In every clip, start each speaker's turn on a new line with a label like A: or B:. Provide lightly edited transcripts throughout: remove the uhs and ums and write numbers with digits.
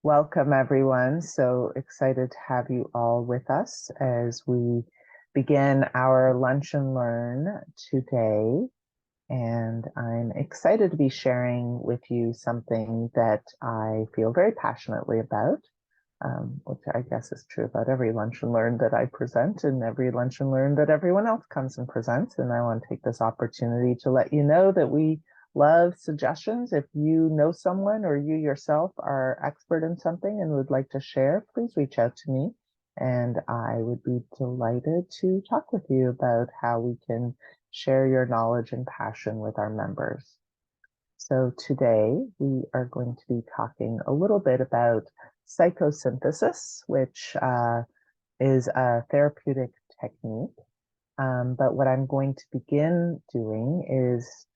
A: Welcome, everyone. So excited to have you all with us as we begin our Lunch and Learn today. And I'm excited to be sharing with you something that I feel very passionately about, which I guess is true about every Lunch and Learn that I present and every Lunch and Learn that everyone else comes and presents. And I want to take this opportunity to let you know that we love suggestions. If you know someone or you yourself are expert in something and would like to share, please reach out to me. And I would be delighted to talk with you about how we can share your knowledge and passion with our members. So today we are going to be talking a little bit about psychosynthesis, which is a therapeutic technique. But what I'm going to begin doing is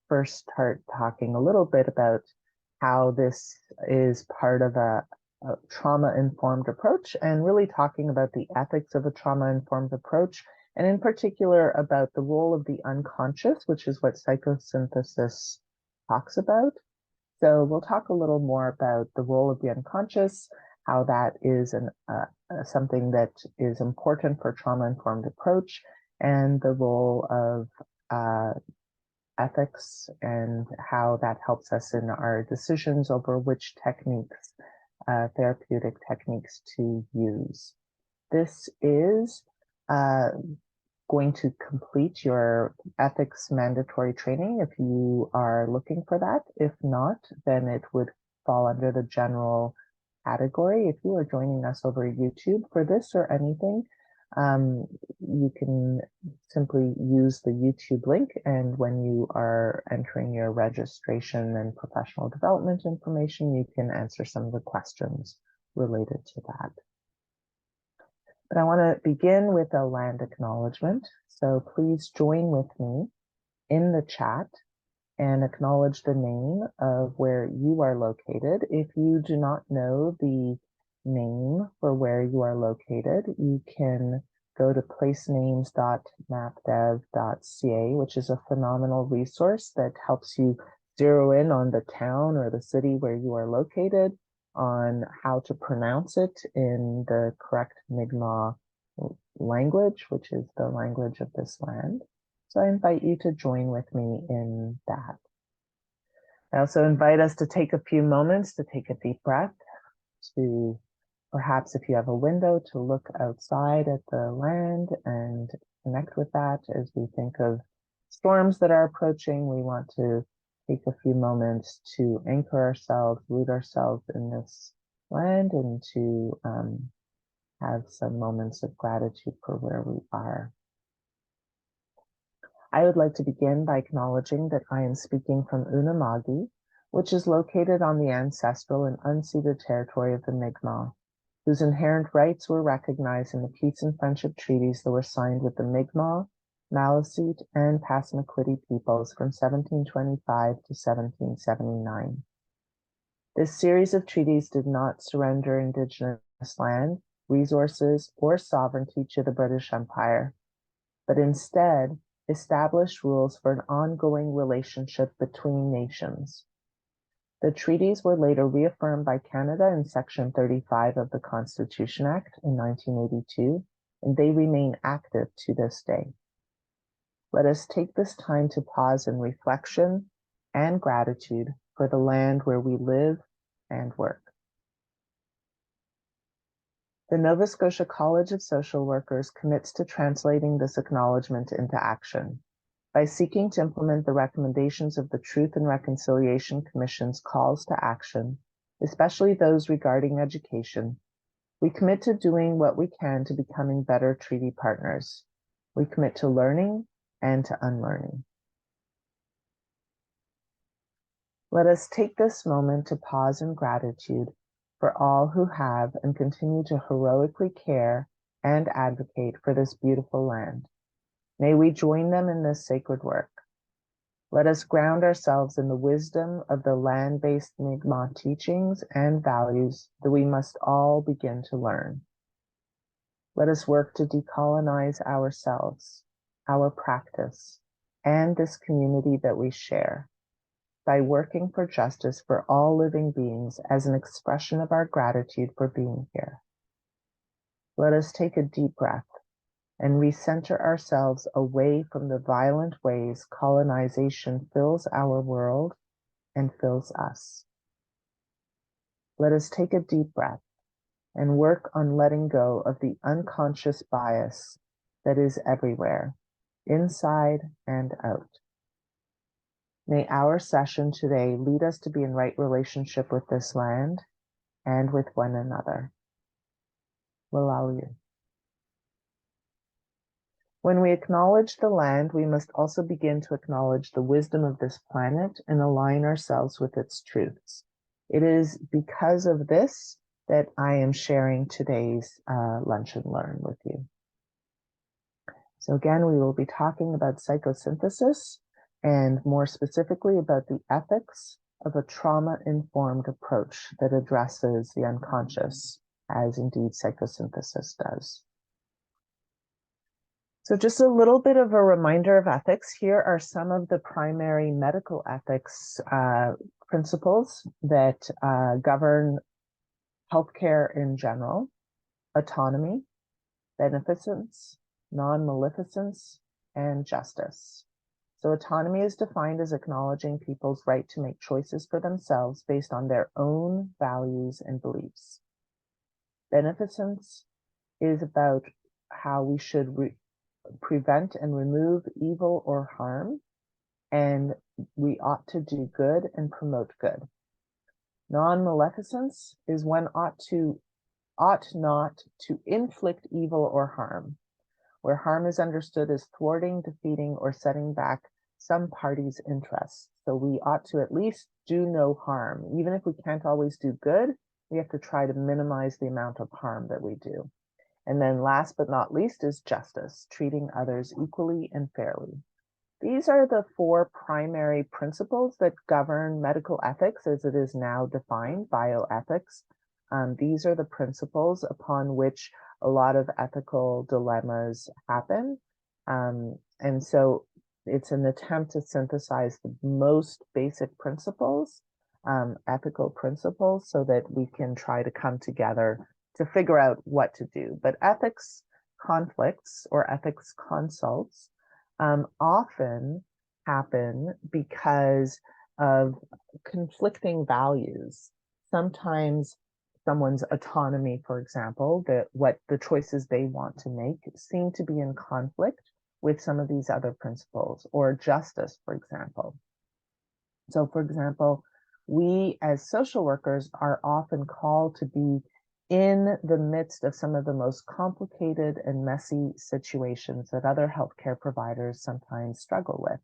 A: first start talking a little bit about how this is part of a trauma-informed approach, and really talking about the ethics of a trauma-informed approach, and in particular about the role of the unconscious, which is what psychosynthesis talks about. So we'll talk a little more about the role of the unconscious, how that is something that is important for trauma-informed approach, and the role of ethics and how that helps us in our decisions over which techniques, therapeutic techniques to use. This is going to complete your ethics mandatory training if you are looking for that. If not, then it would fall under the general category. If you are joining us over YouTube for this or anything, you can simply use the YouTube link, and when you are entering your registration and professional development information, you can answer some of the questions related to that. But I want to begin with a land acknowledgement. So please join with me in the chat and acknowledge the name of where you are located. If you do not know the name for where you are located, you can go to placenames.mapdev.ca, which is a phenomenal resource that helps you zero in on the town or the city where you are located, on how to pronounce it in the correct Mi'kmaq language, which is the language of this land. So I invite you to join with me in that. I also invite us to take a few moments to take a deep breath, to perhaps, if you have a window, to look outside at the land and connect with that. As we think of storms that are approaching, we want to take a few moments to anchor ourselves, root ourselves in this land, and to have some moments of gratitude for where we are. I would like to begin by acknowledging that I am speaking from Unama'ki, which is located on the ancestral and unceded territory of the Mi'kmaq, whose inherent rights were recognized in the peace and friendship treaties that were signed with the Mi'kmaq, Maliseet, and Passamaquoddy peoples from 1725 to 1779. This series of treaties did not surrender Indigenous land, resources, or sovereignty to the British Empire, but instead established rules for an ongoing relationship between nations. The treaties were later reaffirmed by Canada in Section 35 of the Constitution Act in 1982, and they remain active to this day. Let us take this time to pause in reflection and gratitude for the land where we live and work. The Nova Scotia College of Social Workers commits to translating this acknowledgement into action. By seeking to implement the recommendations of the Truth and Reconciliation Commission's calls to action, especially those regarding education, we commit to doing what we can to becoming better treaty partners. We commit to learning and to unlearning. Let us take this moment to pause in gratitude for all who have and continue to heroically care and advocate for this beautiful land. May we join them in this sacred work. Let us ground ourselves in the wisdom of the land-based Mi'kmaq teachings and values that we must all begin to learn. Let us work to decolonize ourselves, our practice, and this community that we share. by working for justice for all living beings as an expression of our gratitude for being here. Let us take a deep breath and recenter ourselves away from the violent ways colonization fills our world and fills us. Let us take a deep breath and work on letting go of the unconscious bias that is everywhere, inside and out. May our session today lead us to be in right relationship with this land and with one another. Walalu. When we acknowledge the land, we must also begin to acknowledge the wisdom of this planet and align ourselves with its truths. It is because of this that I am sharing today's Lunch and Learn with you. So again, we will be talking about psychosynthesis and more specifically about the ethics of a trauma-informed approach that addresses the unconscious, as indeed psychosynthesis does. So just a little bit of a reminder of ethics. Here are some of the primary medical ethics principles that govern healthcare in general: autonomy, beneficence, non-maleficence, and justice. So autonomy is defined as acknowledging people's right to make choices for themselves based on their own values and beliefs. Beneficence is about how we should prevent and remove evil or harm, and we ought to do good and promote good. Non-maleficence is one ought not to inflict evil or harm, where harm is understood as thwarting, defeating, or setting back some party's interests. So we ought to at least do no harm. Even if we can't always do good, we have to try to minimize the amount of harm that we do. And then last but not least is justice, treating others equally and fairly. These are the four primary principles that govern medical ethics as it is now defined, bioethics. These are the principles upon which a lot of ethical dilemmas happen. And so it's an attempt to synthesize the most basic principles, ethical principles, so that we can try to come together to figure out what to do. But ethics conflicts or ethics consults often happen because of conflicting values. Sometimes someone's autonomy, for example, what the choices they want to make seem to be in conflict with some of these other principles, or justice, for example. So, for example, we as social workers are often called to be in the midst of some of the most complicated and messy situations that other healthcare providers sometimes struggle with.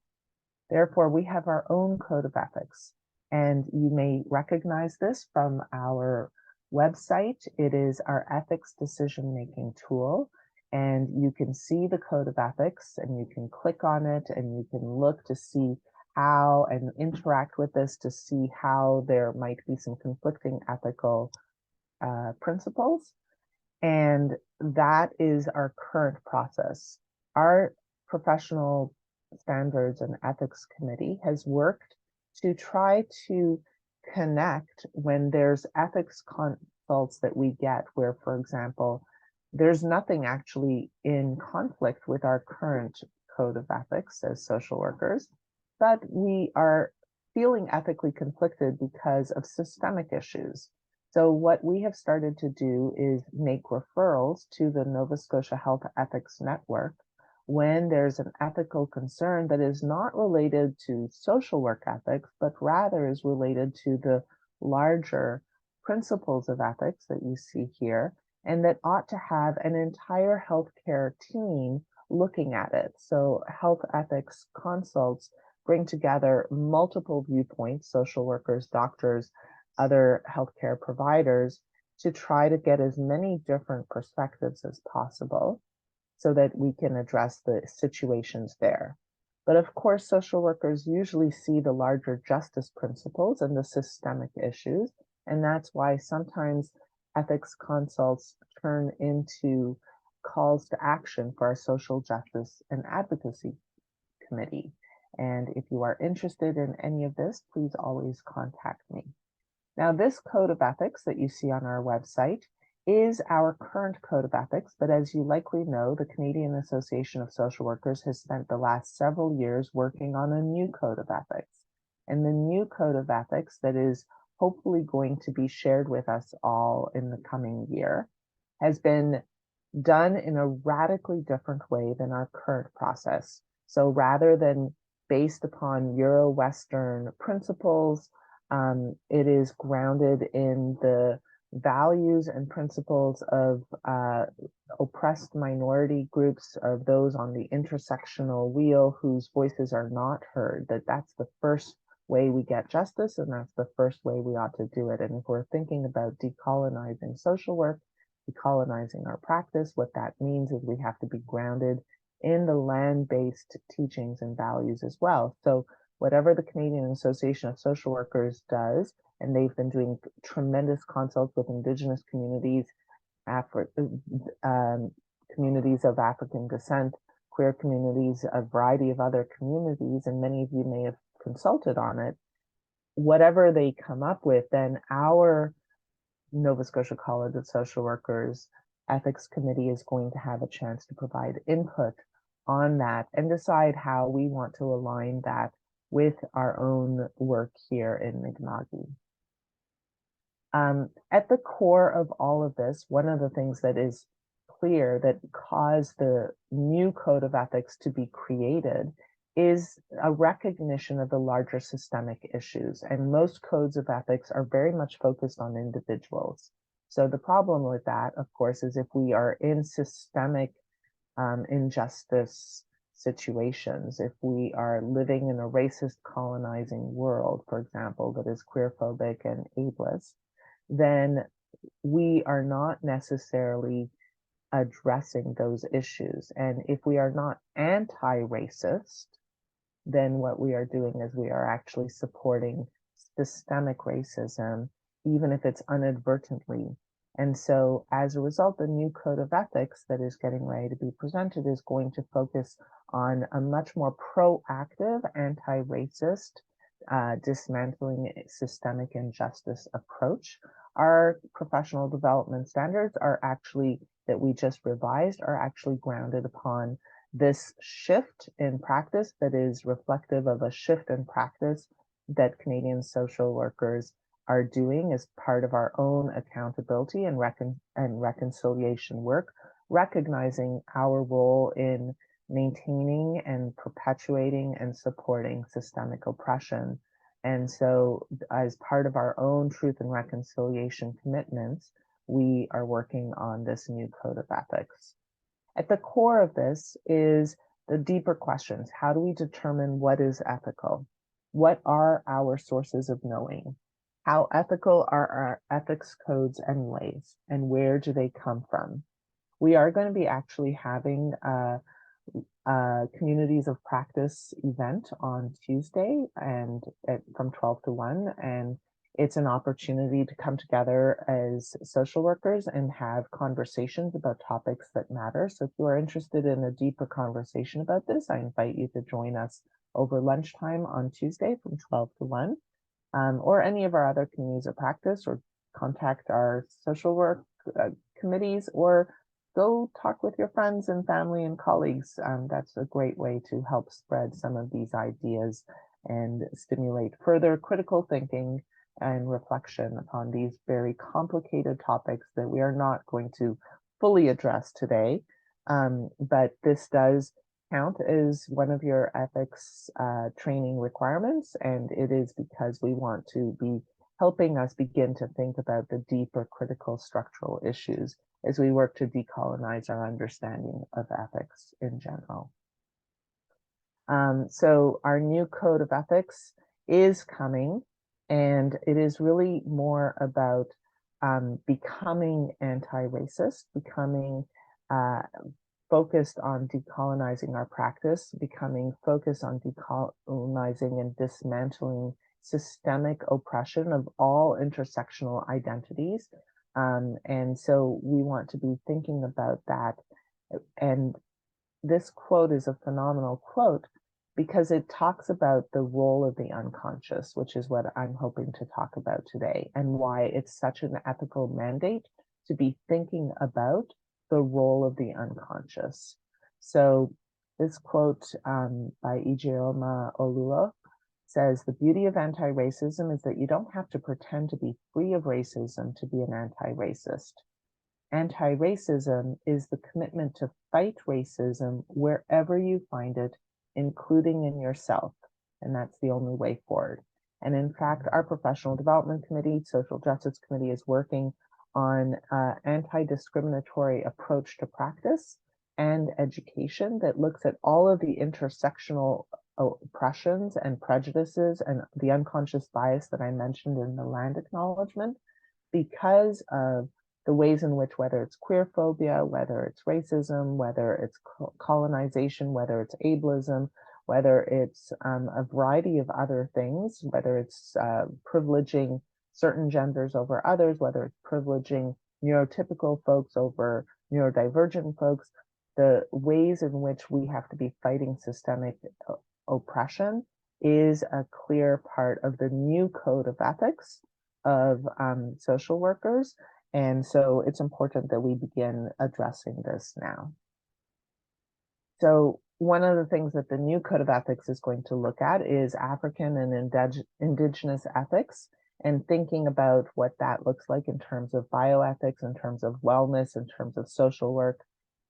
A: Therefore, we have our own code of ethics, and you may recognize this from our website. It is our ethics decision-making tool, and you can see the code of ethics, and you can click on it, and you can look to see how and interact with this to see how there might be some conflicting ethical principles. And that is our current process. Our professional standards and ethics committee has worked to try to connect when there's ethics consults that we get where, for example, there's nothing actually in conflict with our current code of ethics as social workers, but we are feeling ethically conflicted because of systemic issues. So what we have started to do is make referrals to the Nova Scotia Health Ethics Network when there's an ethical concern that is not related to social work ethics, but rather is related to the larger principles of ethics that you see here, and that ought to have an entire healthcare team looking at it. So health ethics consults bring together multiple viewpoints, social workers, doctors, other healthcare providers, to try to get as many different perspectives as possible so that we can address the situations there. But of course, social workers usually see the larger justice principles and the systemic issues, and that's why sometimes ethics consults turn into calls to action for our social justice and advocacy committee. And if you are interested in any of this, please always contact me. Now, this code of ethics that you see on our website is our current code of ethics, but as you likely know, the Canadian Association of Social Workers has spent the last several years working on a new code of ethics. And the new code of ethics that is hopefully going to be shared with us all in the coming year has been done in a radically different way than our current process. So rather than based upon Euro-Western principles, it is grounded in the values and principles of oppressed minority groups, of those on the intersectional wheel whose voices are not heard, that's the first way we get justice, and that's the first way we ought to do it. And if we're thinking about decolonizing social work, decolonizing our practice, what that means is we have to be grounded in the land-based teachings and values as well. So whatever the Canadian Association of Social Workers does, and they've been doing tremendous consults with Indigenous communities, communities of African descent, queer communities, a variety of other communities, and many of you may have consulted on it. Whatever they come up with, then our Nova Scotia College of Social Workers Ethics Committee is going to have a chance to provide input on that and decide how we want to align that with our own work here in Mi'kmaq. At the core of all of this, one of the things that is clear that caused the new code of ethics to be created is a recognition of the larger systemic issues. And most codes of ethics are very much focused on individuals. So the problem with that, of course, is if we are in systemic injustice situations, if we are living in a racist colonizing world, for example, that is queerphobic and ableist, then we are not necessarily addressing those issues. And if we are not anti-racist, then what we are doing is we are actually supporting systemic racism, even if it's inadvertently. And so as a result, the new code of ethics that is getting ready to be presented is going to focus on a much more proactive, anti-racist, dismantling systemic injustice approach. Our professional development standards are actually, that we just revised, are actually grounded upon this shift in practice that is reflective of a shift in practice that Canadian social workers are doing as part of our own accountability and reconciliation work, recognizing our role in maintaining and perpetuating and supporting systemic oppression. And so as part of our own truth and reconciliation commitments, we are working on this new code of ethics. At the core of this is the deeper questions. How do we determine what is ethical? What are our sources of knowing? How ethical are our ethics codes anyways? And where do they come from? We are going to be actually having a communities of practice event on Tuesday and from 12 to 1. And it's an opportunity to come together as social workers and have conversations about topics that matter. So if you are interested in a deeper conversation about this, I invite you to join us over lunchtime on Tuesday from 12 to 1, or any of our other communities of practice, or contact our social work committees, or go talk with your friends and family and colleagues. That's a great way to help spread some of these ideas and stimulate further critical thinking and reflection upon these very complicated topics that we are not going to fully address today. But this does count as one of your ethics training requirements, and it is because we want to be helping us begin to think about the deeper critical structural issues as we work to decolonize our understanding of ethics in general. So our new code of ethics is coming, and it is really more about becoming anti-racist, becoming focused on decolonizing our practice, becoming focused on decolonizing and dismantling systemic oppression of all intersectional identities. And so we want to be thinking about that. And this quote is a phenomenal quote because it talks about the role of the unconscious, which is what I'm hoping to talk about today, and why it's such an ethical mandate to be thinking about the role of the unconscious. So this quote by Ijeoma Oluo says, "The beauty of anti-racism is that you don't have to pretend to be free of racism to be an anti-racist. Anti-racism is the commitment to fight racism wherever you find it, including in yourself, and that's the only way forward." And in fact, our professional development committee, social justice committee, is working on an anti-discriminatory approach to practice and education that looks at all of the intersectional oppressions and prejudices and the unconscious bias that I mentioned in the land acknowledgement, because of the ways in which, whether it's queer phobia, whether it's racism, whether it's colonization, whether it's ableism, whether it's a variety of other things, whether it's privileging certain genders over others, whether it's privileging neurotypical folks over neurodivergent folks, the ways in which we have to be fighting systemic oppression is a clear part of the new code of ethics of social workers. And so it's important that we begin addressing this now. So one of the things that the new code of ethics is going to look at is African and indigenous ethics, and thinking about what that looks like in terms of bioethics, in terms of wellness, in terms of social work,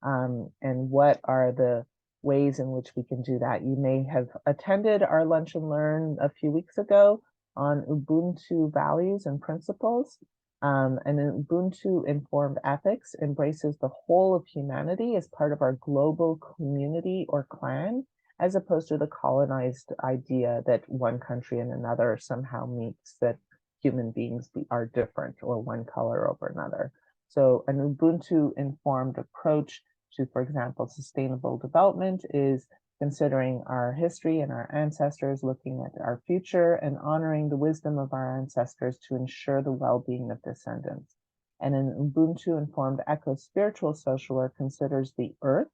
A: and what are the ways in which we can do that. You may have attended our Lunch and Learn a few weeks ago on Ubuntu values and principles. And Ubuntu informed ethics embraces the whole of humanity as part of our global community or clan, as opposed to the colonized idea that one country and another somehow means that human beings are different or one color over another. So an Ubuntu informed approach to, for example, sustainable development is considering our history and our ancestors, looking at our future, and honoring the wisdom of our ancestors to ensure the well-being of descendants. And an Ubuntu-informed eco-spiritual social work considers the earth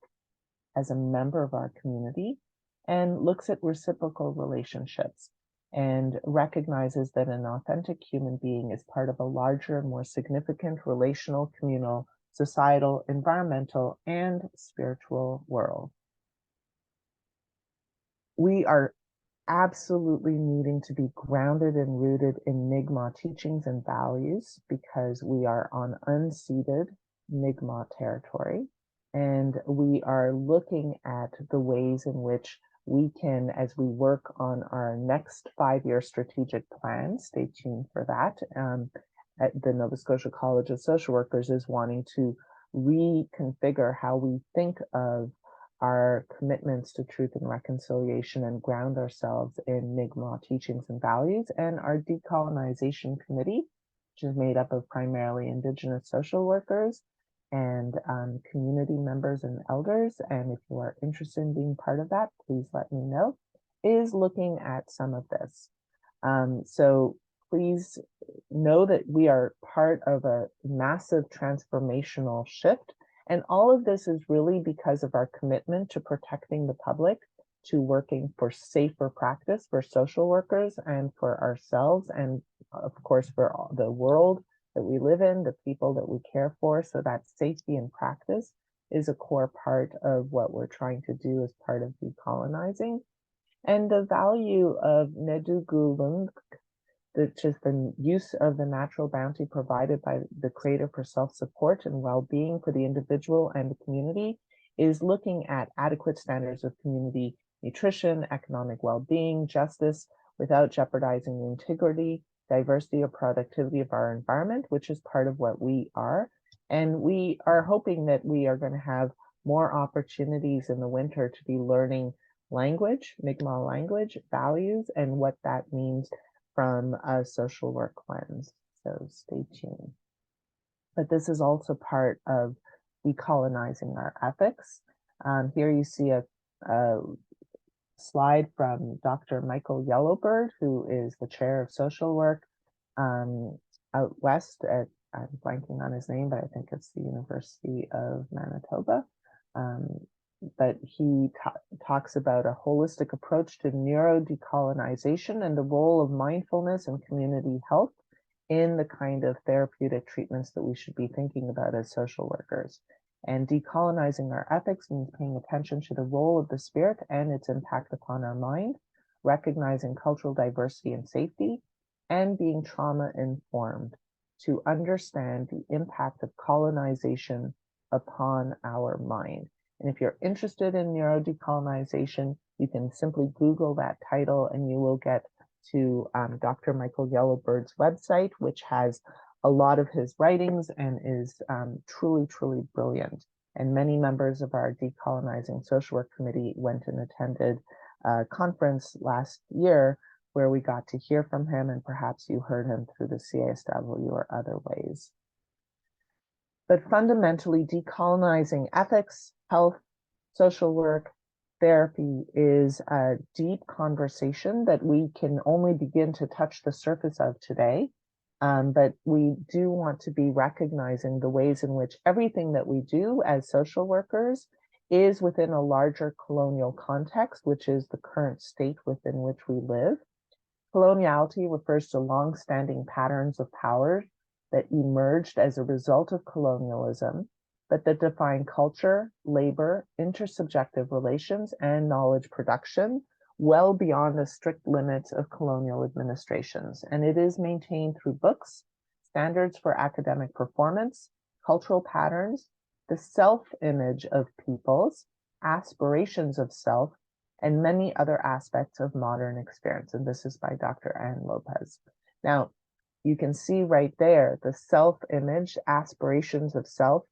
A: as a member of our community and looks at reciprocal relationships and recognizes that an authentic human being is part of a larger and more significant relational, communal, societal, environmental, and spiritual world. We are absolutely needing to be grounded and rooted in Mi'kmaq teachings and values, because we are on unceded Mi'kmaq territory. And we are looking at the ways in which we can, as we work on our next 5-year strategic plan, stay tuned for that. At the Nova Scotia College of Social Workers is wanting to reconfigure how we think of our commitments to truth and reconciliation and ground ourselves in Mi'kmaq teachings and values. And our decolonization committee, which is made up of primarily Indigenous social workers and community members and elders, and if you are interested in being part of that, please let me know, is looking at some of this. So please know that we are part of a massive transformational shift. And all of this is really because of our commitment to protecting the public, to working for safer practice for social workers and for ourselves, and of course for the world that we live in, the people that we care for. So that safety and practice is a core part of what we're trying to do as part of decolonizing. And the value of Nedugulung, which is the use of the natural bounty provided by the Creator for self-support and well-being for the individual and the community, is looking at adequate standards of community nutrition, economic well-being, justice, without jeopardizing the integrity, diversity, or productivity of our environment, which is part of what we are. And we are hoping that we are going to have more opportunities in the winter to be learning language, Mi'kmaq language, values, and what that means from a social work lens. So stay tuned. But this is also part of decolonizing our ethics. Here you see a slide from Dr. Michael Yellowbird, who is the chair of social work out west at, I'm blanking on his name, but I think it's the University of Manitoba. but he talks about a holistic approach to neurodecolonization and the role of mindfulness and community health in the kind of therapeutic treatments that we should be thinking about as social workers. And decolonizing our ethics means paying attention to the role of the spirit and its impact upon our mind, recognizing cultural diversity and safety, and being trauma-informed to understand the impact of colonization upon our mind. And if you're interested in neurodecolonization, you can simply Google that title and you will get to Dr. Michael Yellowbird's website, which has a lot of his writings and is truly, truly brilliant. And many members of our Decolonizing Social Work Committee went and attended a conference last year where we got to hear from him, and perhaps you heard him through the CSW or other ways. But fundamentally, decolonizing ethics, health, social work, therapy is a deep conversation that we can only begin to touch the surface of today. But we do want to be recognizing the ways in which everything that we do as social workers is within a larger colonial context, which is the current state within which we live. Coloniality refers to long-standing patterns of power that emerged as a result of colonialism, but that define culture, labor, intersubjective relations, and knowledge production well beyond the strict limits of colonial administrations. And it is maintained through books, standards for academic performance, cultural patterns, the self-image of peoples, aspirations of self, and many other aspects of modern experience. And this is by Dr. Ann Lopez. Now, you can see right there, the self-image, aspirations of self,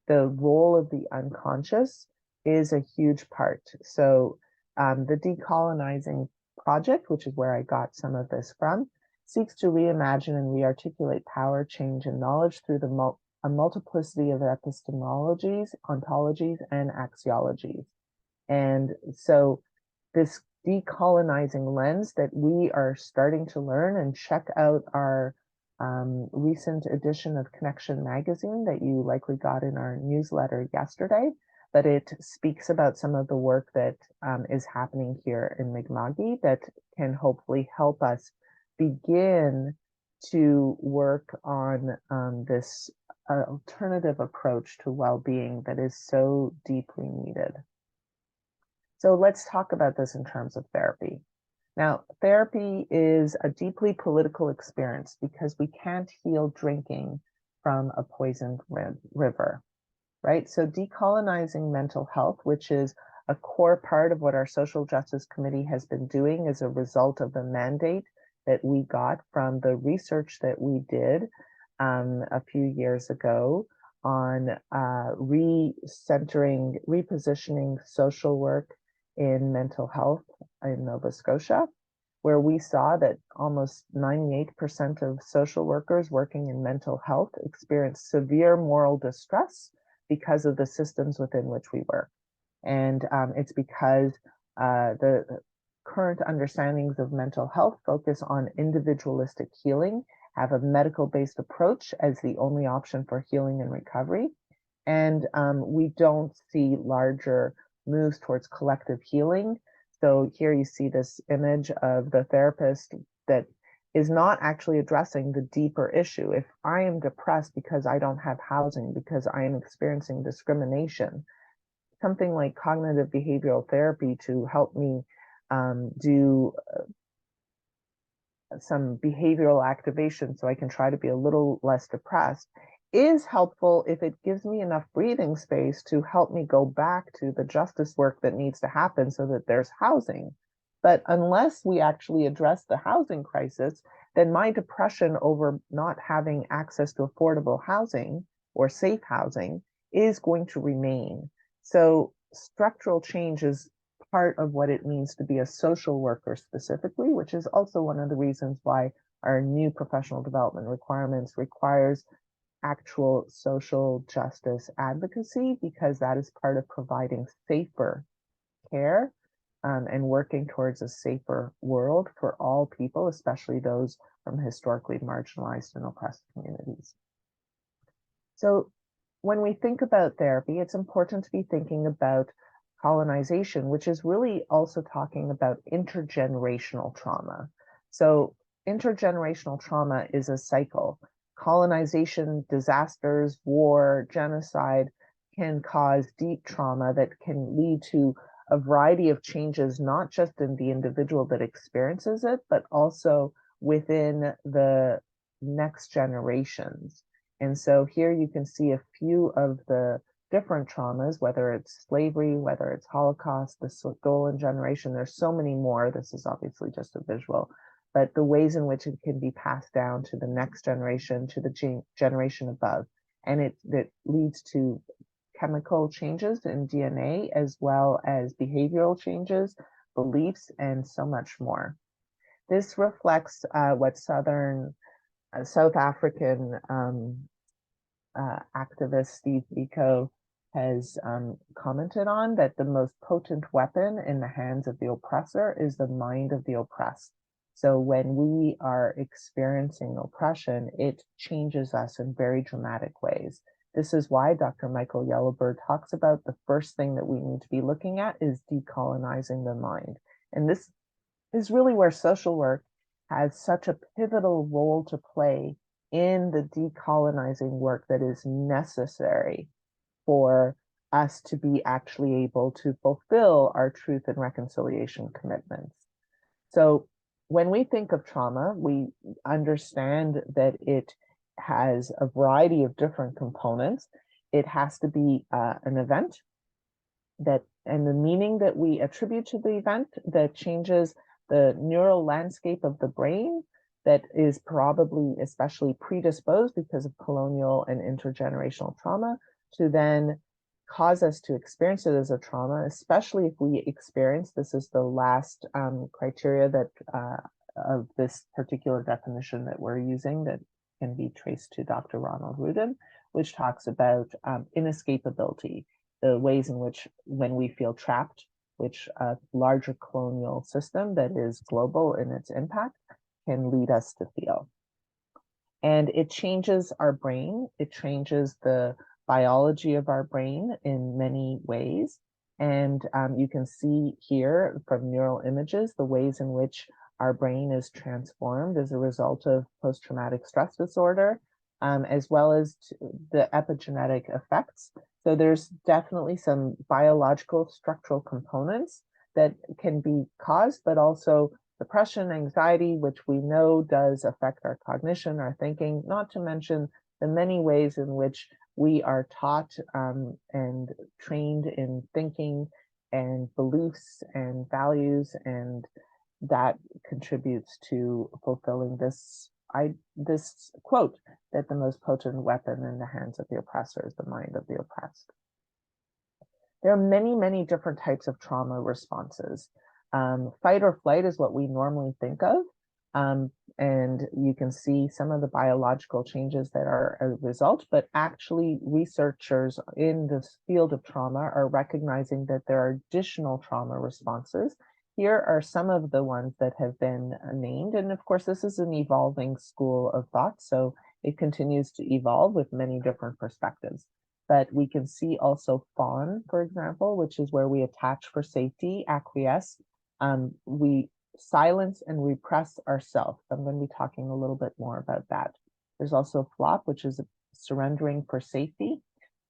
A: the role of the unconscious is a huge part. So the Decolonizing Project, which is where I got some of this from, seeks to reimagine and rearticulate power, change, and knowledge through a multiplicity of epistemologies, ontologies, and axiologies. And so this decolonizing lens that we are starting to learn, and check out our recent edition of Connection magazine that you likely got in our newsletter yesterday, but it speaks about some of the work that is happening here in Mi'kma'ki that can hopefully help us begin to work on this alternative approach to well-being that is so deeply needed. So let's talk about this in terms of therapy. Now, therapy is a deeply political experience because we can't heal drinking from a poisoned river, right? So decolonizing mental health, which is a core part of what our Social Justice Committee has been doing as a result of the mandate that we got from the research that we did a few years ago on recentering, repositioning social work in mental health in Nova Scotia, where we saw that almost 98% of social workers working in mental health experience severe moral distress because of the systems within which we work. And it's because the current understandings of mental health focus on individualistic healing, have a medical-based approach as the only option for healing and recovery. And we don't see larger moves towards collective healing. So here you see this image of the therapist that is not actually addressing the deeper issue. If I am depressed because I don't have housing, because I am experiencing discrimination, something like cognitive behavioral therapy to help me do some behavioral activation so I can try to be a little less depressed, is helpful if it gives me enough breathing space to help me go back to the justice work that needs to happen so that there's housing. But unless we actually address the housing crisis, then my depression over not having access to affordable housing or safe housing is going to remain. So structural change is part of what it means to be a social worker specifically, which is also one of the reasons why our new professional development requirements requires actual social justice advocacy, because that is part of providing safer care and working towards a safer world for all people, especially those from historically marginalized and oppressed communities. So when we think about therapy, it's important to be thinking about colonization, which is really also talking about intergenerational trauma. So intergenerational trauma is a cycle. Colonization, disasters, war, genocide can cause deep trauma that can lead to a variety of changes, not just in the individual that experiences it, but also within the next generations. And so here you can see a few of the different traumas, whether it's slavery, whether it's Holocaust, the stolen generation. There's so many more. This is obviously just a visual, but the ways in which it can be passed down to the next generation, to the generation above. And it leads to chemical changes in DNA, as well as behavioral changes, beliefs, and so much more. This reflects what South African activist Steve Biko has commented on, that the most potent weapon in the hands of the oppressor is the mind of the oppressed. So when we are experiencing oppression, it changes us in very dramatic ways. This is why Dr. Michael Yellowbird talks about the first thing that we need to be looking at is decolonizing the mind. And this is really where social work has such a pivotal role to play in the decolonizing work that is necessary for us to be actually able to fulfill our truth and reconciliation commitments. So when we think of trauma, we understand that it has a variety of different components. It has to be an event and the meaning that we attribute to the event that changes the neural landscape of the brain, that is probably especially predisposed because of colonial and intergenerational trauma to then cause us to experience it as a trauma, especially if we experience, this is the last criteria that of this particular definition that we're using that can be traced to Dr. Ronald Rudin, which talks about inescapability, the ways in which when we feel trapped, which a larger colonial system that is global in its impact can lead us to feel. And it changes our brain. It changes the biology of our brain in many ways. And you can see here from neural images, the ways in which our brain is transformed as a result of post-traumatic stress disorder, as well as the epigenetic effects. So there's definitely some biological structural components that can be caused, but also depression, anxiety, which we know does affect our cognition, our thinking, not to mention the many ways in which we are taught and trained in thinking and beliefs and values, and that contributes to fulfilling this quote that the most potent weapon in the hands of the oppressor is the mind of the oppressed. There are many, many different types of trauma responses. Fight or flight is what we normally think of. And you can see some of the biological changes that are a result, but actually researchers in this field of trauma are recognizing that there are additional trauma responses. Here are some of the ones that have been named. And of course, this is an evolving school of thought, so it continues to evolve with many different perspectives. But we can see also fawn, for example, which is where we attach for safety, acquiesce. We silence and repress ourselves. I'm going to be talking a little bit more about that. There's also flop, which is surrendering for safety.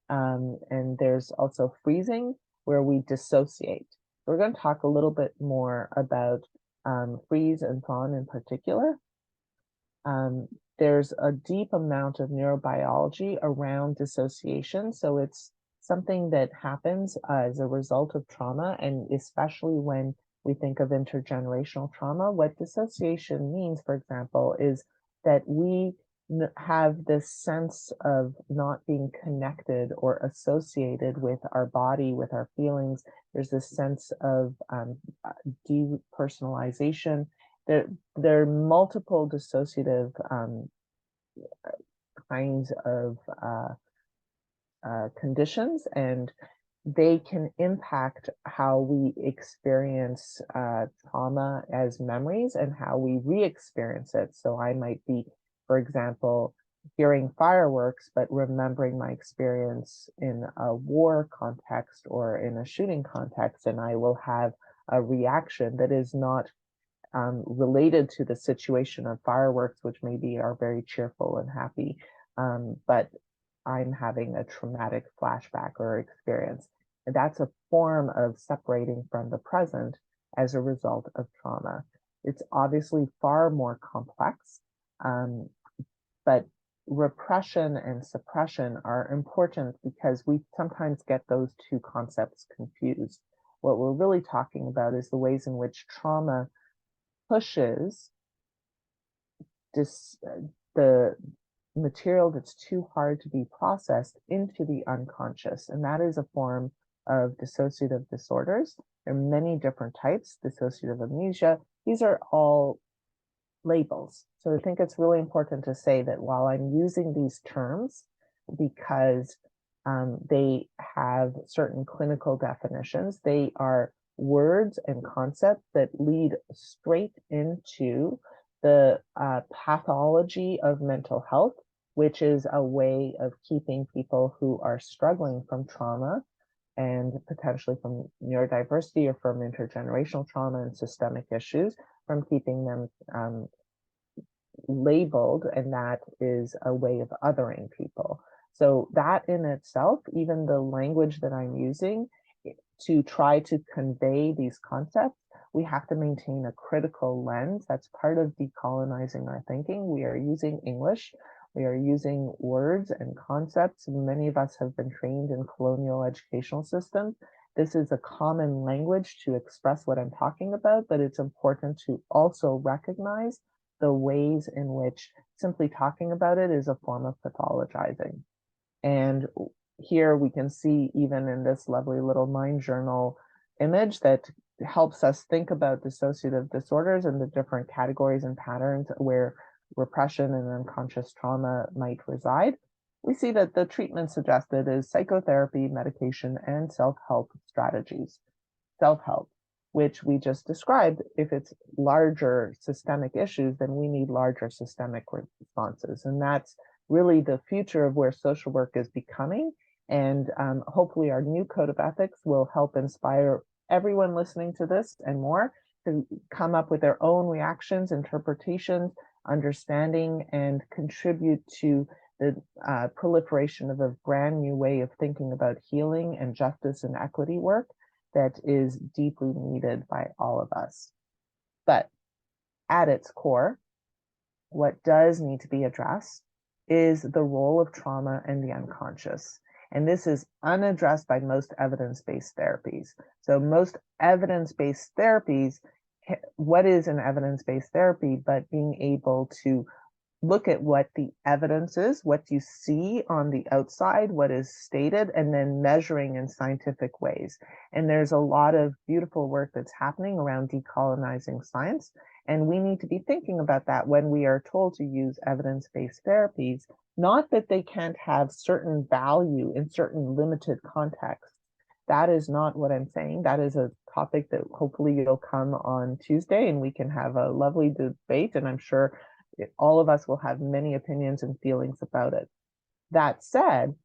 A: And there's also freezing, where we dissociate. We're going to talk a little bit more about freeze and fawn in particular. There's a deep amount of neurobiology around dissociation. So it's something that happens as a result of trauma, and especially when we think of intergenerational trauma. What dissociation means, for example, is that we have this sense of not being connected or associated with our body, with our feelings. There's this sense of depersonalization. There are multiple dissociative kinds of conditions, and they can impact how we experience trauma as memories and how we re-experience it. So I might be, for example, hearing fireworks, but remembering my experience in a war context or in a shooting context, and I will have a reaction that is not related to the situation of fireworks, which maybe are very cheerful and happy, but I'm having a traumatic flashback or experience. And that's a form of separating from the present as a result of trauma. It's obviously far more complex, but repression and suppression are important because we sometimes get those two concepts confused. What we're really talking about is the ways in which trauma pushes the material that's too hard to be processed into the unconscious. And that is a form of dissociative disorders. There are many different types, dissociative amnesia. These are all labels. So I think it's really important to say that while I'm using these terms because they have certain clinical definitions, they are words and concepts that lead straight into the pathology of mental health, which is a way of keeping people who are struggling from trauma and potentially from neurodiversity or from intergenerational trauma and systemic issues, from keeping them labeled, and that is a way of othering people. So that in itself, even the language that I'm using to try to convey these concepts, we have to maintain a critical lens. That's part of decolonizing our thinking. We are using English. We are using words and concepts. Many of us have been trained in colonial educational systems. This is a common language to express what I'm talking about, but it's important to also recognize the ways in which simply talking about it is a form of pathologizing. And here we can see, even in this lovely little mind journal image, that helps us think about dissociative disorders and the different categories and patterns where repression and unconscious trauma might reside. We see that the treatment suggested is psychotherapy, medication, and self-help strategies. Self-help, which we just described, if it's larger systemic issues, then we need larger systemic responses. And that's really the future of where social work is becoming. And hopefully our new code of ethics will help inspire everyone listening to this and more to come up with their own reactions, interpretations, understanding, and contribute to the proliferation of a brand new way of thinking about healing and justice and equity work that is deeply needed by all of us. But at its core, what does need to be addressed is the role of trauma and the unconscious. And this is unaddressed by most evidence-based therapies. So most evidence-based therapies, what is an evidence-based therapy but being able to look at what the evidence is, what you see on the outside, what is stated, and then measuring in scientific ways. And there's a lot of beautiful work that's happening around decolonizing science. And we need to be thinking about that when we are told to use evidence-based therapies, not that they can't have certain value in certain limited contexts. That is not what I'm saying. That is a topic that hopefully you'll come on Tuesday and we can have a lovely debate. And I'm sure all of us will have many opinions and feelings about it. That said,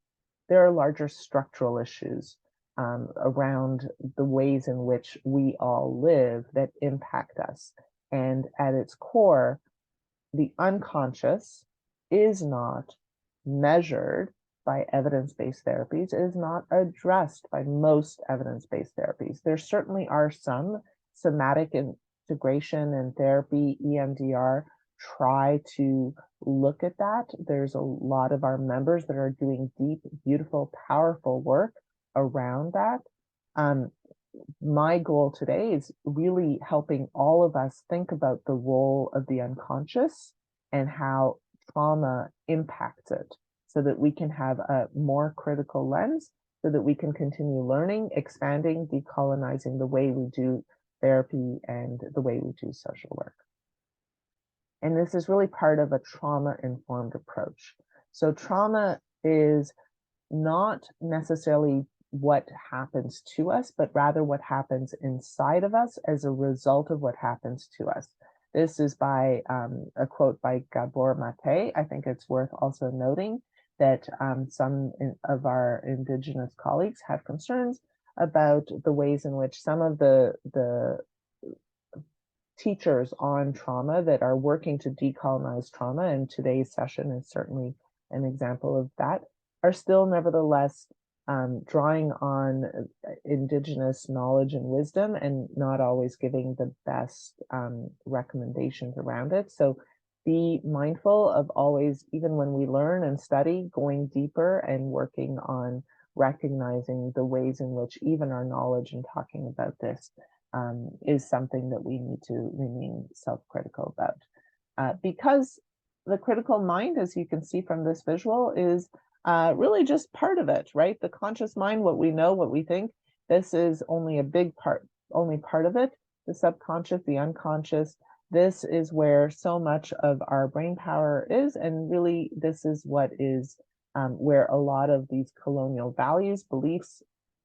A: there are larger structural issues around the ways in which we all live that impact us. And at its core, the unconscious is not measured by evidence-based therapies, is not addressed by most evidence-based therapies. There certainly are some somatic integration and therapy, EMDR, try to look at that. There's a lot of our members that are doing deep, beautiful, powerful work around that. My goal today is really helping all of us think about the role of the unconscious and how trauma impacts it so that we can have a more critical lens, so that we can continue learning, expanding, decolonizing the way we do therapy and the way we do social work. And this is really part of a trauma-informed approach. So trauma is not necessarily what happens to us, but rather what happens inside of us as a result of what happens to us. This is by a quote by Gabor Mate. I think it's worth also noting that some of our Indigenous colleagues have concerns about the ways in which some of the teachers on trauma that are working to decolonize trauma, and today's session is certainly an example of that, are still nevertheless drawing on Indigenous knowledge and wisdom and not always giving the best recommendations around it. So be mindful of always, even when we learn and study, going deeper and working on recognizing the ways in which even our knowledge and talking about this is something that we need to remain self-critical about. Because the critical mind, as you can see from this visual, is really just part of it, right? The conscious mind, what we know, what we think, this is only a big part, only part of it. The subconscious, the unconscious, this is where so much of our brain power is, and really this is what is where a lot of these colonial values, beliefs,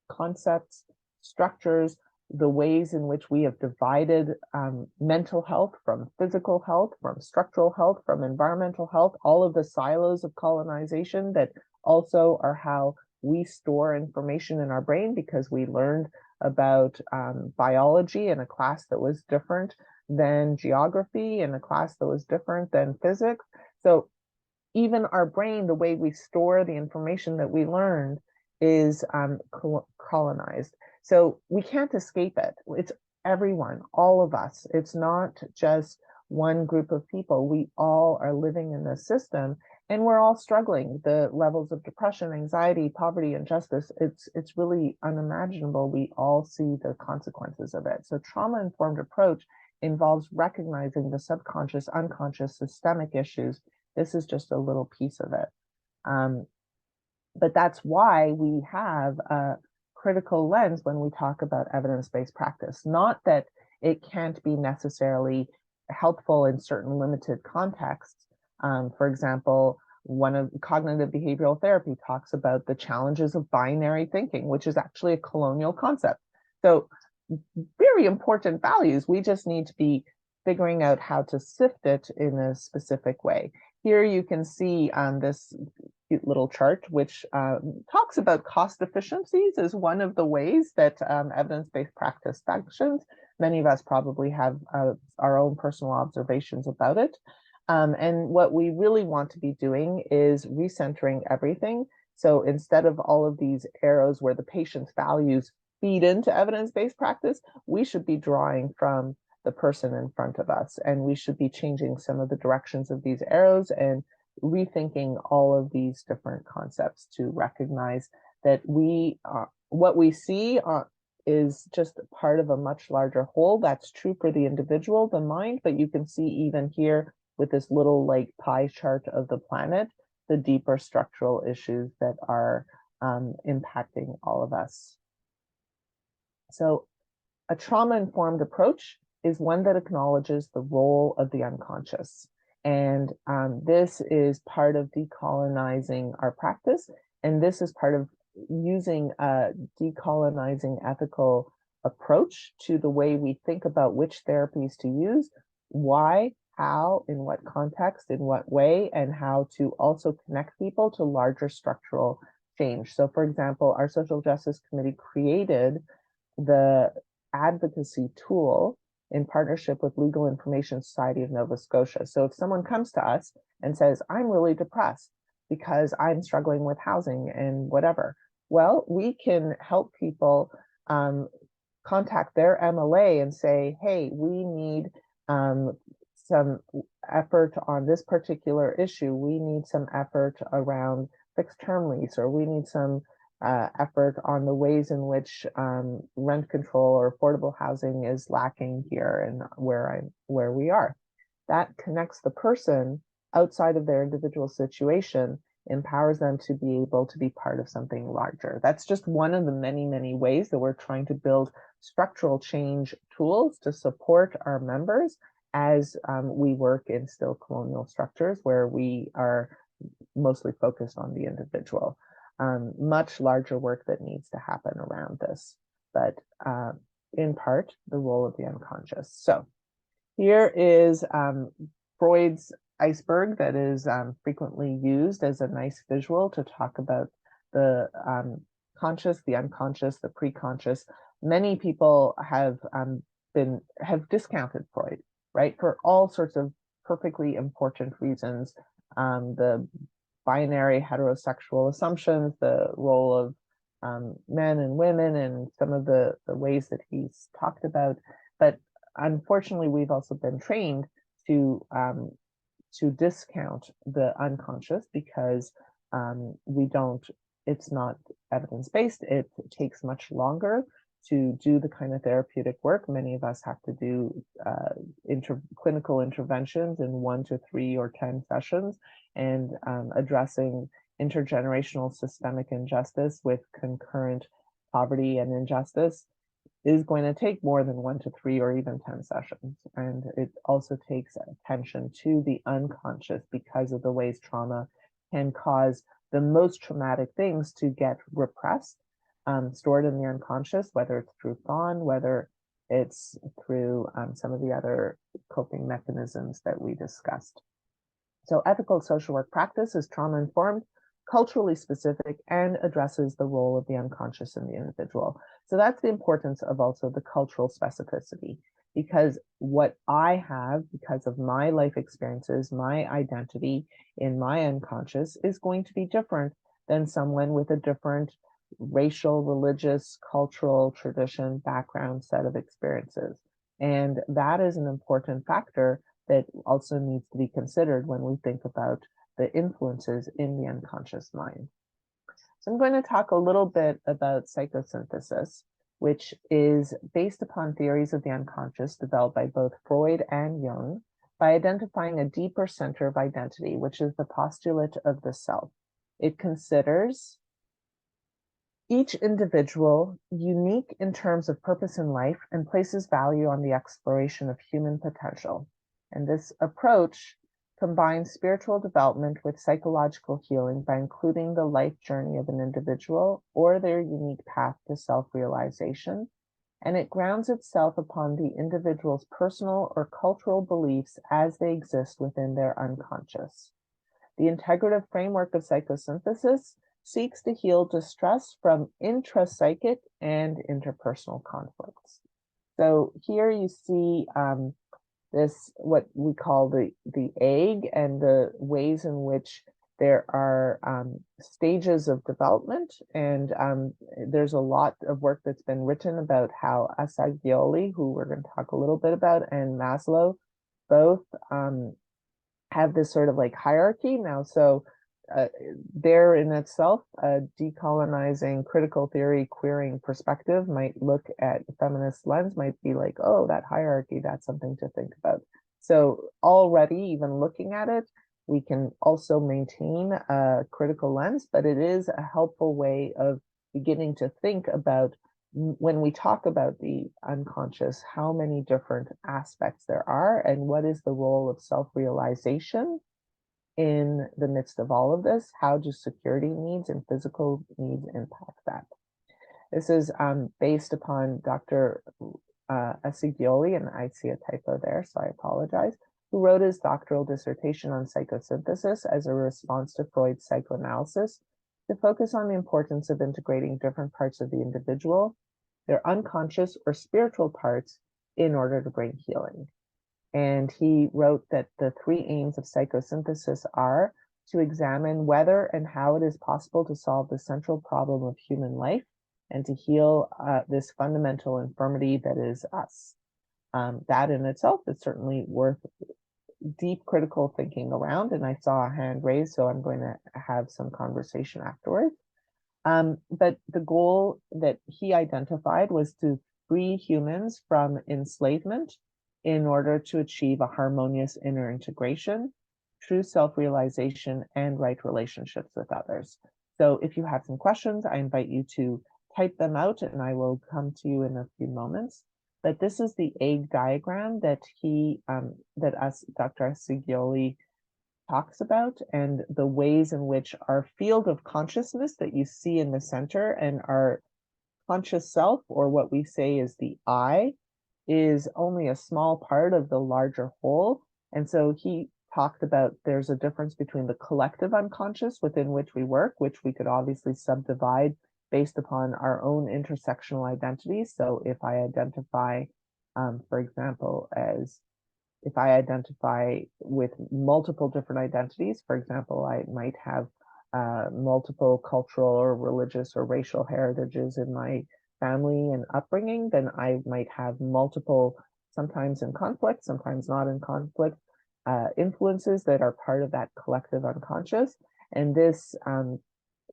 A: concepts, structures, the ways in which we have divided mental health from physical health, from structural health, from environmental health, all of the silos of colonization that also are how we store information in our brain, because we learned about biology in a class that was different than geography, in a class that was different than physics. So even our brain, the way we store the information that we learned, is colonized. So we can't escape it. It's everyone, all of us. It's not just one group of people. We all are living in this system, and we're all struggling. The levels of depression, anxiety, poverty, injustice, it's really unimaginable. We all see the consequences of it. So trauma-informed approach involves recognizing the subconscious, unconscious, systemic issues. This is just a little piece of it. But that's why we have a critical lens when we talk about evidence-based practice. Not that it can't be necessarily helpful in certain limited contexts. For example, one of cognitive behavioral therapy talks about the challenges of binary thinking, which is actually a colonial concept. So very important values. We just need to be figuring out how to sift it in a specific way. Here you can see this cute little chart, which talks about cost efficiencies as one of the ways that evidence-based practice functions. Many of us probably have our own personal observations about it. And what we really want to be doing is recentering everything. So instead of all of these arrows where the patient's values feed into evidence-based practice, we should be drawing from the person in front of us, and we should be changing some of the directions of these arrows and rethinking all of these different concepts to recognize that what we see is just part of a much larger whole. That's true for the individual, the mind, but you can see even here with this little like pie chart of the planet, the deeper structural issues that are impacting all of us. So a trauma-informed approach is one that acknowledges the role of the unconscious. And this is part of decolonizing our practice. And this is part of using a decolonizing ethical approach to the way we think about which therapies to use, why, how, in what context, in what way, and how to also connect people to larger structural change. So for example, our Social Justice Committee created the advocacy tool in partnership with Legal Information Society of Nova Scotia. So if someone comes to us and says, I'm really depressed because I'm struggling with housing and whatever, well, we can help people contact their MLA and say, hey, we need some effort on this particular issue. We need some effort around fixed term lease, or we need some effort on the ways in which rent control or affordable housing is lacking here and where we are. That connects the person outside of their individual situation, empowers them to be able to be part of something larger. That's just one of the many, many ways that we're trying to build structural change tools to support our members as we work in still colonial structures where we are mostly focused on the individual. Much larger work that needs to happen around this, but in part, the role of the unconscious. So Here is Freud's iceberg that is frequently used as a nice visual to talk about the conscious, the unconscious, the pre-conscious. Many people have discounted Freud, right, for all sorts of perfectly important reasons. The binary heterosexual assumptions, the role of men and women, and some of the ways that he's talked about. But unfortunately, we've also been trained to discount the unconscious because we don't. It's not evidence-based. It takes much longer to do the kind of therapeutic work. Many of us have to do clinical interventions in 1 to 3 or 10 sessions, and addressing intergenerational systemic injustice with concurrent poverty and injustice is going to take more than 1 to 3 or even 10 sessions. And it also takes attention to the unconscious because of the ways trauma can cause the most traumatic things to get repressed, stored in the unconscious, whether it's through thought, whether it's through some of the other coping mechanisms that we discussed. So ethical social work practice is trauma-informed, culturally specific, and addresses the role of the unconscious in the individual. So that's the importance of also the cultural specificity, because what I have, because of my life experiences, my identity in my unconscious is going to be different than someone with a different racial, religious, cultural, tradition, background set of experiences. And that is an important factor that also needs to be considered when we think about the influences in the unconscious mind. So I'm going to talk a little bit about psychosynthesis, which is based upon theories of the unconscious developed by both Freud and Jung by identifying a deeper center of identity, which is the postulate of the self. It considers each individual unique in terms of purpose in life and places value on the exploration of human potential. And this approach combines spiritual development with psychological healing by including the life journey of an individual or their unique path to self-realization. And it grounds itself upon the individual's personal or cultural beliefs as they exist within their unconscious. The integrative framework of psychosynthesis seeks to heal distress from intrapsychic and interpersonal conflicts. So here you see this, what we call the egg, and the ways in which there are stages of development. And there's a lot of work that's been written about how Assagioli, who we're going to talk a little bit about, and Maslow both have this sort of like hierarchy now. So there in itself, a decolonizing critical theory queering perspective might look at the feminist lens, might be like, oh, that hierarchy, that's something to think about. So already, even looking at it, we can also maintain a critical lens, but it is a helpful way of beginning to think about, when we talk about the unconscious, how many different aspects there are and what is the role of self-realization in the midst of all of this. How do security needs and physical needs impact that? This is based upon Dr. Assagioli, and I see a typo there, so I apologize, who wrote his doctoral dissertation on psychosynthesis as a response to Freud's psychoanalysis to focus on the importance of integrating different parts of the individual, their unconscious or spiritual parts, in order to bring healing. And he wrote that the 3 aims of psychosynthesis are to examine whether and how it is possible to solve the central problem of human life and to heal this fundamental infirmity that is us. That in itself is certainly worth deep critical thinking around. And I saw a hand raised, so I'm going to have some conversation afterwards. But the goal that he identified was to free humans from enslavement in order to achieve a harmonious inner integration, true self-realization, and right relationships with others. So if you have some questions, I invite you to type them out and I will come to you in a few moments. But this is the egg diagram that Dr. Assagioli talks about, and the ways in which our field of consciousness that you see in the center and our conscious self, or what we say is the I, is only a small part of the larger whole. And so he talked about there's a difference between the collective unconscious within which we work, which we could obviously subdivide based upon our own intersectional identities. So if I identify, for example, as if I identify with multiple different identities, for example, I might have multiple cultural or religious or racial heritages in my family and upbringing, then I might have multiple, sometimes in conflict, sometimes not in conflict, influences that are part of that collective unconscious. And this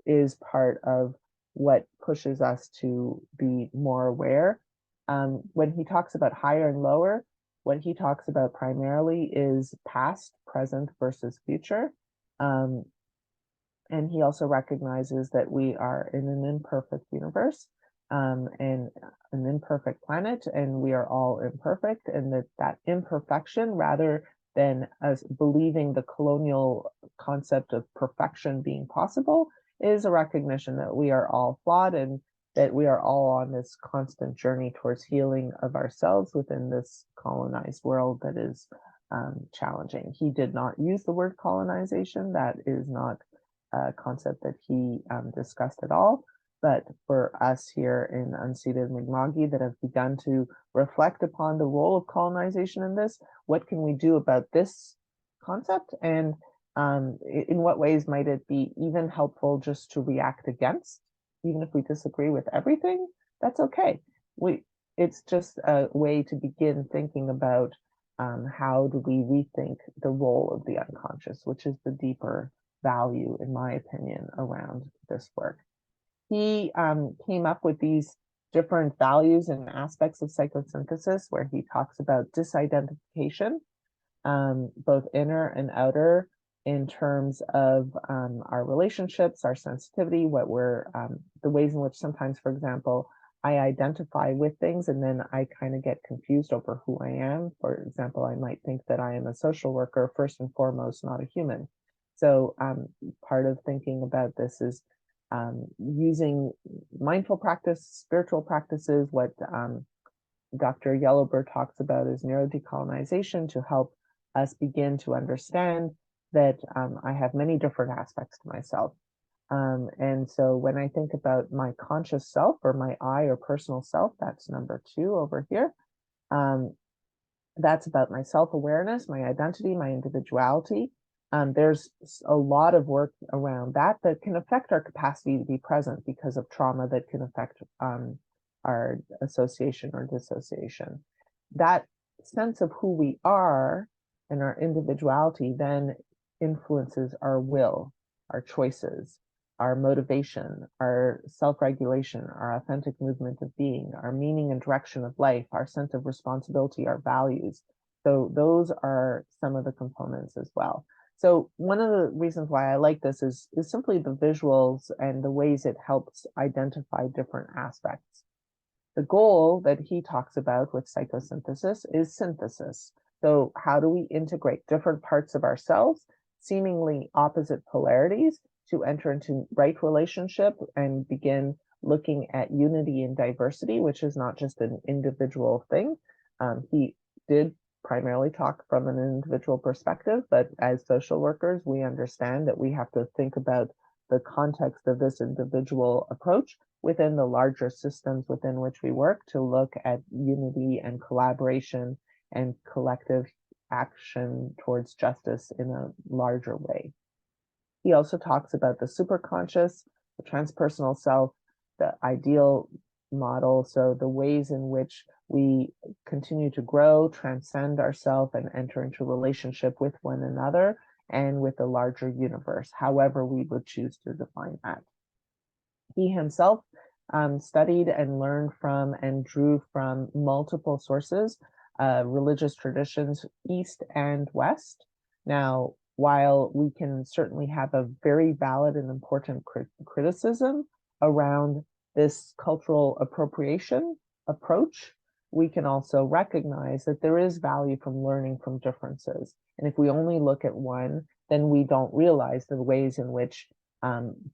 A: is part of what pushes us to be more aware. When he talks about higher and lower, what he talks about primarily is past, present versus future. And he also recognizes that we are in an imperfect universe and an imperfect planet, and we are all imperfect, and that imperfection, rather than as believing the colonial concept of perfection being possible, is a recognition that we are all flawed and that we are all on this constant journey towards healing of ourselves within this colonized world that is challenging. He did not use the word colonization. That is not a concept that he discussed at all. But for us here in unceded Mi'kma'ki that have begun to reflect upon the role of colonization in this, what can we do about this concept? And in what ways might it be even helpful just to react against, even if we disagree with everything? That's okay. It's just a way to begin thinking about how do we rethink the role of the unconscious, which is the deeper value, in my opinion, around this work. He came up with these different values and aspects of psychosynthesis, where he talks about disidentification, both inner and outer, in terms of our relationships, our sensitivity, what we're, the ways in which sometimes, for example, I identify with things and then I kind of get confused over who I am. For example, I might think that I am a social worker first and foremost, not a human. So part of thinking about this is using mindful practice, spiritual practices, what Dr. Yellowbird talks about is neurodecolonization, to help us begin to understand that I have many different aspects to myself. And so when I think about my conscious self, or my I or personal self, that's number 2 over here. That's about my self-awareness, my identity, my individuality. There's a lot of work around that can affect our capacity to be present because of trauma that can affect our association or dissociation. That sense of who we are and our individuality then influences our will, our choices, our motivation, our self-regulation, our authentic movement of being, our meaning and direction of life, our sense of responsibility, our values. So those are some of the components as well. So one of the reasons why I like this is simply the visuals and the ways it helps identify different aspects. The goal that he talks about with psychosynthesis is synthesis. So how do we integrate different parts of ourselves, seemingly opposite polarities, to enter into right relationship and begin looking at unity and diversity, which is not just an individual thing. He did primarily talk from an individual perspective, but as social workers, we understand that we have to think about the context of this individual approach within the larger systems within which we work, to look at unity and collaboration and collective action towards justice in a larger way. He also talks about the superconscious, the transpersonal self, the ideal model, so the ways in which we continue to grow, transcend ourselves, and enter into relationship with one another and with the larger universe, however we would choose to define that. He himself studied and learned from and drew from multiple sources, religious traditions, East and West. Now, while we can certainly have a very valid and important criticism around this cultural appropriation approach, we can also recognize that there is value from learning from differences. And if we only look at one, then we don't realize the ways in which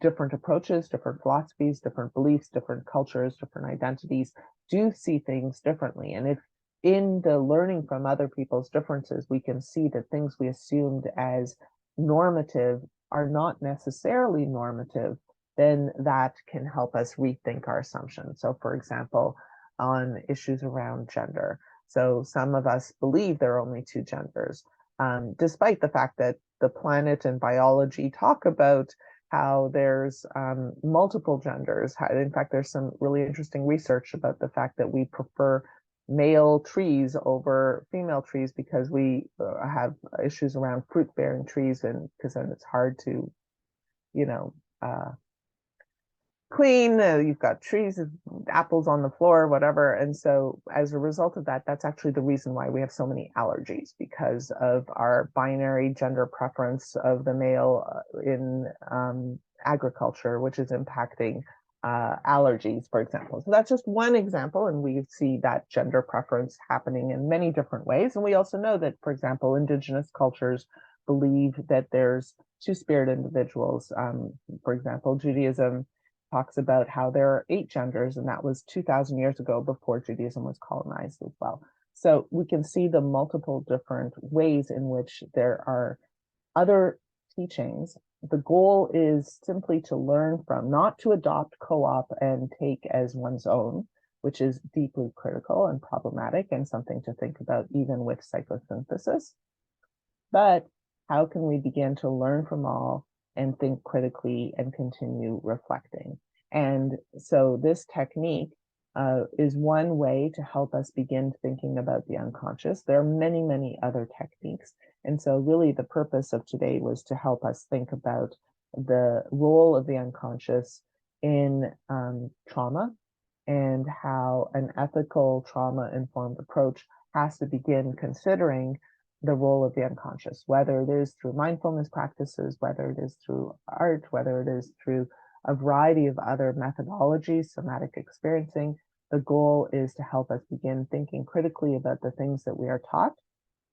A: different approaches, different philosophies, different beliefs, different cultures, different identities do see things differently. And if in the learning from other people's differences, we can see that things we assumed as normative are not necessarily normative, then that can help us rethink our assumptions. So for example, on issues around gender. So some of us believe there are only two genders, despite the fact that the planet and biology talk about how there's multiple genders. In fact, there's some really interesting research about the fact that we prefer male trees over female trees because we have issues around fruit-bearing trees, and because then it's hard to, you know, clean. You've got trees, apples on the floor, whatever. And so as a result of that, that's actually the reason why we have so many allergies, because of our binary gender preference of the male in agriculture, which is impacting allergies, for example. So that's just one example, and we see that gender preference happening in many different ways. And we also know that, for example, indigenous cultures believe that there's two-spirit individuals. For example, Judaism talks about how there are 8 genders, and that was 2,000 years ago, before Judaism was colonized as well. So we can see the multiple different ways in which there are other teachings. The goal is simply to learn from, not to adopt, co-op, and take as one's own, which is deeply critical and problematic and something to think about even with psychosynthesis. But how can we begin to learn from all and think critically and continue reflecting? And so this technique is one way to help us begin thinking about the unconscious. There are many, many other techniques. And so really the purpose of today was to help us think about the role of the unconscious in trauma, and how an ethical trauma-informed approach has to begin considering the role of the unconscious, whether it is through mindfulness practices, whether it is through art, whether it is through a variety of other methodologies, somatic experiencing. The goal is to help us begin thinking critically about the things that we are taught,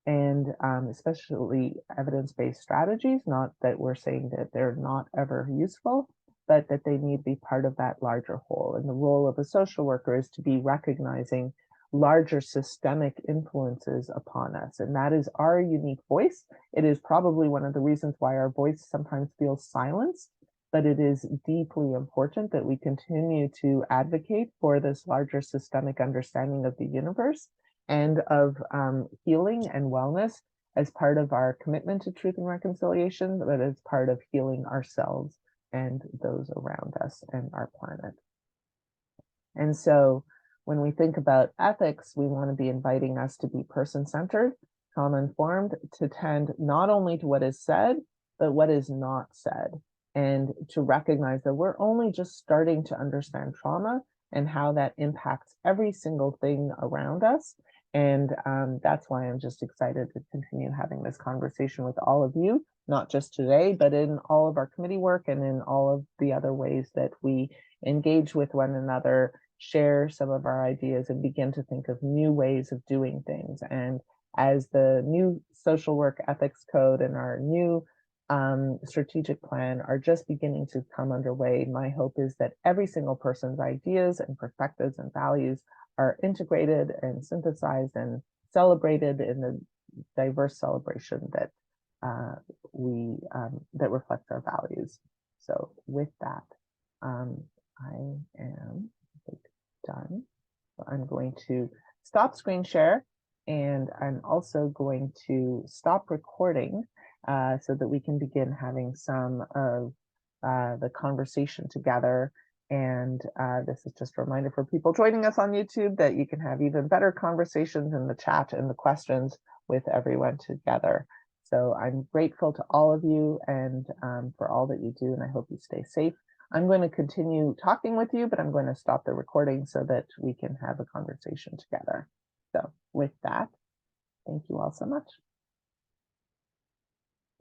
A: and especially evidence-based strategies, not that we're saying that they're not ever useful, but that they need to be part of that larger whole. And the role of a social worker is to be recognizing larger systemic influences upon us. And that is our unique voice. It is probably one of the reasons why our voice sometimes feels silenced, but it is deeply important that we continue to advocate for this larger systemic understanding of the universe and of healing and wellness as part of our commitment to truth and reconciliation, but as part of healing ourselves and those around us and our planet. And so when we think about ethics, we want to be inviting us to be person-centered, trauma-informed, to tend not only to what is said, but what is not said, and to recognize that we're only just starting to understand trauma and how that impacts every single thing around us. And that's why I'm just excited to continue having this conversation with all of you, not just today, but in all of our committee work and in all of the other ways that we engage with one another, share some of our ideas, and begin to think of new ways of doing things. And as the new social work ethics code and our new strategic plan are just beginning to come underway, my hope is that every single person's ideas and perspectives and values are integrated and synthesized and celebrated in the diverse celebration that that reflects our values. So with that, I am done. So I'm going to stop screen share, and I'm also going to stop recording so that we can begin having some of the conversation together. And this is just a reminder for people joining us on YouTube that you can have even better conversations in the chat and the questions with everyone together. So I'm grateful to all of you and for all that you do, and I hope you stay safe. I'm going to continue talking with you, but I'm going to stop the recording so that we can have a conversation together. So with that, thank you all so much.